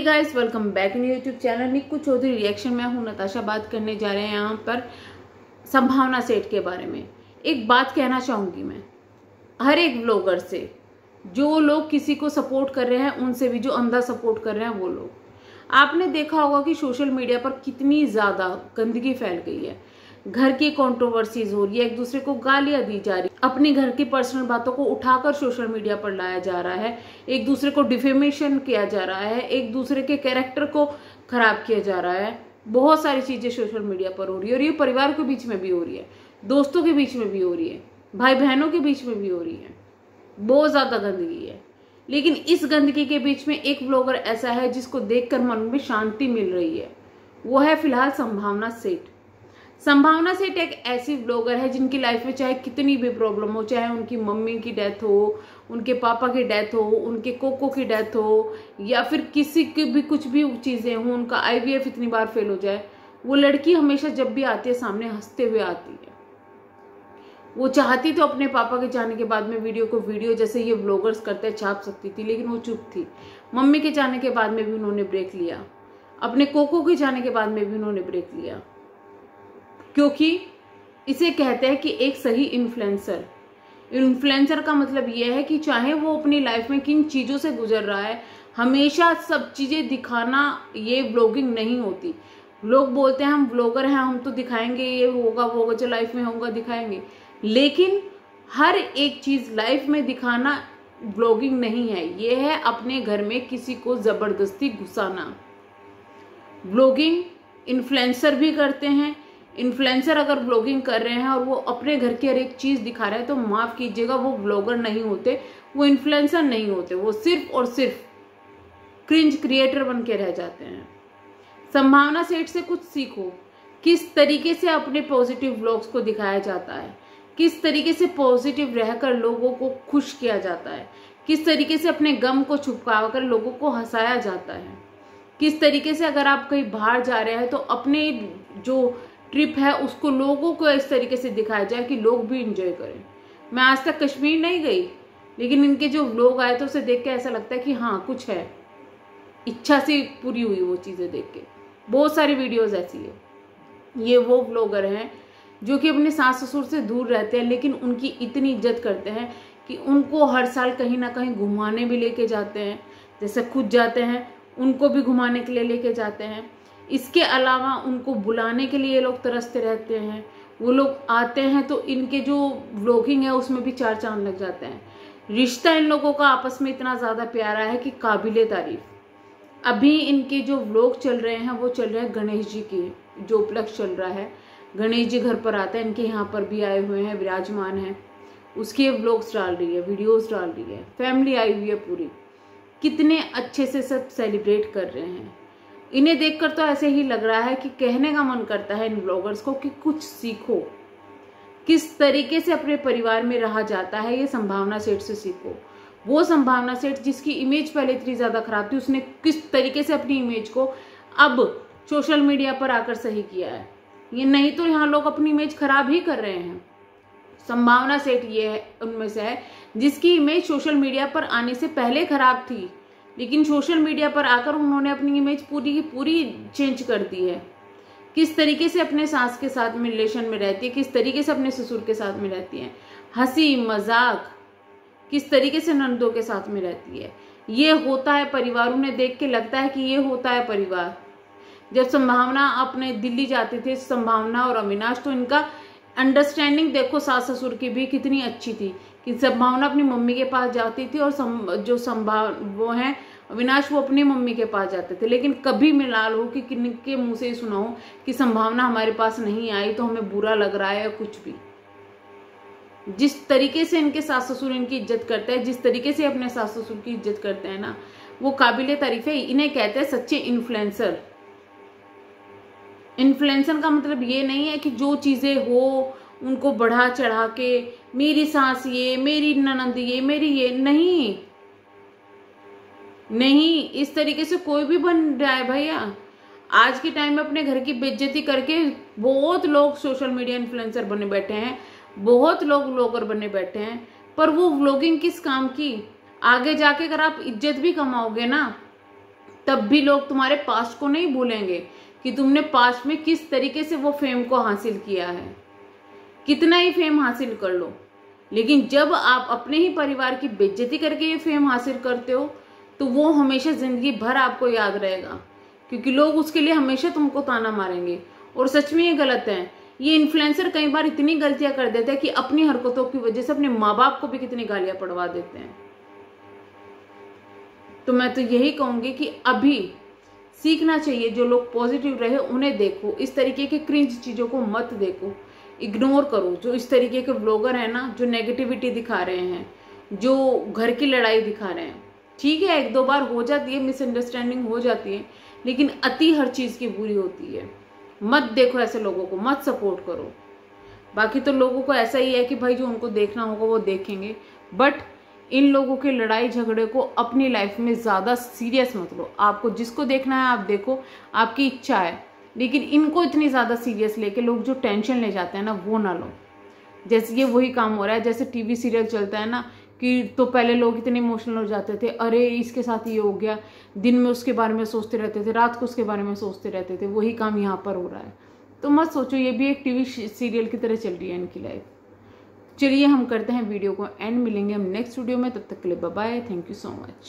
Guys, welcome back in YouTube channel Nikku Chaudhary reaction. मैं हूं नताशा। बात करने जा रहे हैं यहाँ पर संभावना सेठ के बारे में। एक बात कहना चाहूंगी मैं हर एक ब्लॉगर से, जो लोग किसी को सपोर्ट कर रहे हैं उनसे भी, जो अंधा सपोर्ट कर रहे हैं वो लोग। आपने देखा होगा कि सोशल मीडिया पर कितनी ज्यादा गंदगी फैल गई है। घर की कंट्रोवर्सीज हो रही है, एक दूसरे को गालियां दी जा रही है, अपनी घर की पर्सनल बातों को उठाकर सोशल मीडिया पर लाया जा रहा है, एक दूसरे को डिफेमेशन किया जा रहा है, एक दूसरे के कैरेक्टर को खराब किया जा रहा है। बहुत सारी चीजें सोशल मीडिया पर हो रही है और ये परिवार के बीच में भी हो रही है, दोस्तों के बीच में भी हो रही है, भाई बहनों के बीच में भी हो रही है। बहुत ज्यादा गंदगी है। लेकिन इस गंदगी के बीच में एक ब्लॉगर ऐसा है जिसको देखकर मन में शांति मिल रही है। वो है फिलहाल संभावना सेठ। संभावना सेठ एक ऐसी ब्लॉगर है जिनकी लाइफ में चाहे कितनी भी प्रॉब्लम हो, चाहे उनकी मम्मी की डेथ हो, उनके पापा की डेथ हो, उनके कोको की डेथ हो, या फिर किसी की भी कुछ भी चीजें हो, उनका आईवीएफ इतनी बार फेल हो जाए, वो लड़की हमेशा जब भी आती है सामने हंसते हुए आती है। वो चाहती तो अपने पापा के जाने के बाद में वीडियो जैसे ये ब्लॉगर्स करते हैं छाप सकती थी, लेकिन वो चुप थी। मम्मी के जाने के बाद में भी उन्होंने ब्रेक लिया, अपने कोको के जाने के बाद में भी उन्होंने ब्रेक लिया, क्योंकि इसे कहते हैं कि एक सही इन्फ्लुएंसर का मतलब यह है कि चाहे वो अपनी लाइफ में किन चीजों से गुजर रहा है, हमेशा सब चीजें दिखाना ये ब्लॉगिंग नहीं होती। लोग बोलते हैं हम ब्लॉगर हैं, हम तो दिखाएंगे, ये होगा वो होगा, जो लाइफ में होगा दिखाएंगे, लेकिन हर एक चीज लाइफ में दिखाना ब्लॉगिंग नहीं है। ये है अपने घर में किसी को जबरदस्ती घुसाना। ब्लॉगिंग इन्फ्लुएंसर भी करते हैं। इन्फ्लुएंसर अगर ब्लॉगिंग कर रहे हैं और वो अपने घर की हर एक चीज दिखा रहे हैं तो माफ कीजिएगा, वो ब्लॉगर नहीं होते, वो इन्फ्लुएंसर नहीं होते, वो सिर्फ और सिर्फ क्रिंज क्रिएटर बन के रह जाते हैं। संभावना सेठ से कुछ सीखो, किस तरीके से अपने पॉजिटिव ब्लॉग्स को दिखाया जाता है, किस तरीके से पॉजिटिव रहकर लोगों को खुश किया जाता है, किस तरीके से अपने गम को छुपाकर लोगों को हंसाया जाता है, किस तरीके से अगर आप कहीं बाहर जा रहे हैं तो अपने जो ट्रिप है उसको लोगों को इस तरीके से दिखाया जाए कि लोग भी एंजॉय करें। मैं आज तक कश्मीर नहीं गई, लेकिन इनके जो लोग आए तो उसे देख के ऐसा लगता है कि हाँ कुछ है, इच्छा से पूरी हुई वो चीजें देख के। बहुत सारी वीडियोस ऐसी है। ये वो ब्लॉगर हैं जो कि अपने सास ससुर से दूर रहते हैं, लेकिन उनकी इतनी इज्जत करते हैं कि उनको हर साल कहीं ना कहीं घुमाने भी लेके जाते हैं। जैसे खुद जाते हैं उनको भी घुमाने के लिए लेके जाते हैं। इसके अलावा उनको बुलाने के लिए लोग तरसते रहते हैं। वो लोग आते हैं तो इनके जो व्लॉगिंग है उसमें भी 4 चांद लग जाते हैं। रिश्ता इन लोगों का आपस में इतना ज़्यादा प्यारा है कि काबिले तारीफ। अभी इनके जो व्लॉग चल रहे हैं वो चल रहे हैं गणेश जी के, जो उपलक्ष्य चल रहा है। गणेश जी घर पर आते हैं, इनके यहाँ पर भी आए हुए हैं, विराजमान हैं, उसके व्लॉग्स डाल रही है, वीडियोज़ डाल रही है, फैमिली आई हुई है पूरी। कितने अच्छे से सब सेलिब्रेट कर रहे हैं। इन्हें देखकर तो ऐसे ही लग रहा है कि कहने का मन करता है इन ब्लॉगर्स को कि कुछ सीखो, किस तरीके से अपने परिवार में रहा जाता है, ये संभावना सेठ से सीखो। वो संभावना सेठ जिसकी इमेज पहले इतनी ज्यादा खराब थी, उसने किस तरीके से अपनी इमेज को अब सोशल मीडिया पर आकर सही किया है। ये नहीं तो यहाँ लोग अपनी इमेज खराब ही कर रहे हैं। संभावना सेठ ये है उनमें से है जिसकी इमेज सोशल मीडिया पर आने से पहले खराब थी, लेकिन सोशल मीडिया पर आकर उन्होंने अपनी इमेज पूरी की पूरी चेंज कर दी है। किस तरीके से अपने सास के साथ में रिलेशन में रहती है, किस तरीके से अपने ससुर के साथ में रहती है, हंसी मजाक, किस तरीके से ननदों के साथ में रहती है। ये होता है परिवार। उन्हें देख के लगता है कि ये होता है परिवार। जब संभावना अपने दिल्ली जाते थे, संभावना और अविनाश, तो इनका अंडरस्टैंडिंग देखो सास ससुर की भी कितनी अच्छी थी कि संभावना अपनी मम्मी के पास जाती थी और जो वो हैं अविनाश, वो अपनी मम्मी के पास जाते थे। लेकिन कभी मिलाल हो कि किनके मुंह से सुना हो कि संभावना हमारे पास नहीं आई तो हमें बुरा लग रहा है या कुछ भी। जिस तरीके से इनके सास ससुर इनकी इज्जत करते हैं, जिस तरीके से अपने सास ससुर की इज्जत करते हैं ना, वो काबिले तारीफ है। इन्हें कहते हैं सच्चे इन्फ्लुएंसर। इन्फ्लुएंसर का मतलब ये नहीं है कि जो चीजें हो उनको बढ़ा चढ़ा के, मेरी सास ये, मेरी ननद ये, मेरी ये, नहीं, इस तरीके से कोई भी बन रहा है भैया। आज के टाइम में अपने घर की बेइज्जती करके बहुत लोग सोशल मीडिया इन्फ्लुएंसर बने बैठे हैं, बहुत लोग व्लॉगर बने बैठे हैं, पर वो व्लॉगिंग किस काम की? आगे जाके अगर आप इज्जत भी कमाओगे ना तब भी लोग तुम्हारे पास्ट को नहीं भूलेंगे कि तुमने पास्ट में किस तरीके से वो फेम को हासिल किया है। कितना ही फेम हासिल कर लो, लेकिन जब आप अपने ही परिवार की बेइज्जती करके ये फेम हासिल करते हो तो वो हमेशा जिंदगी भर आपको याद रहेगा, क्योंकि लोग उसके लिए हमेशा तुमको ताना मारेंगे। और सच में ये गलत है। ये इन्फ्लुएंसर कई बार इतनी गलतियां कर देते हैं कि अपनी हरकतों की वजह से अपने माँ बाप को भी कितनी गालियां पड़वा देते हैं। तो मैं तो यही कहूंगी कि अभी सीखना चाहिए, जो लोग पॉजिटिव रहे उन्हें देखो, इस तरीके के क्रिंज चीजों को मत देखो, इग्नोर करो। जो इस तरीके के ब्लॉगर हैं ना, जो नेगेटिविटी दिखा रहे हैं, जो घर की लड़ाई दिखा रहे हैं, ठीक है एक दो बार हो जाती है, मिसअंडरस्टैंडिंग हो जाती है, लेकिन अति हर चीज की बुरी होती है। मत देखो ऐसे लोगों को, मत सपोर्ट करो। बाकी तो लोगों को ऐसा ही है कि भाई जो उनको देखना होगा वो देखेंगे, बट इन लोगों के लड़ाई झगड़े को अपनी लाइफ में ज्यादा सीरियस मत लो। आपको जिसको देखना है आप देखो, आपकी इच्छा है, लेकिन इनको इतनी ज्यादा सीरियस लेके लोग जो टेंशन ले जाते हैं ना, वो ना लो। जैसे ये वही काम हो रहा है, जैसे टीवी सीरियल चलता है ना कि तो पहले लोग इतने इमोशनल हो जाते थे, अरे इसके साथ ये हो गया, दिन में उसके बारे में सोचते रहते थे, रात को उसके बारे में सोचते रहते थे। वही काम यहाँ पर हो रहा है। तो मत सोचो, ये भी एक टीवी सीरियल की तरह चल रही है इनकी लाइफ। चलिए हम करते हैं वीडियो को एंड, मिलेंगे हम नेक्स्ट वीडियो में, तब तक के लिए bye bye, thank you so much.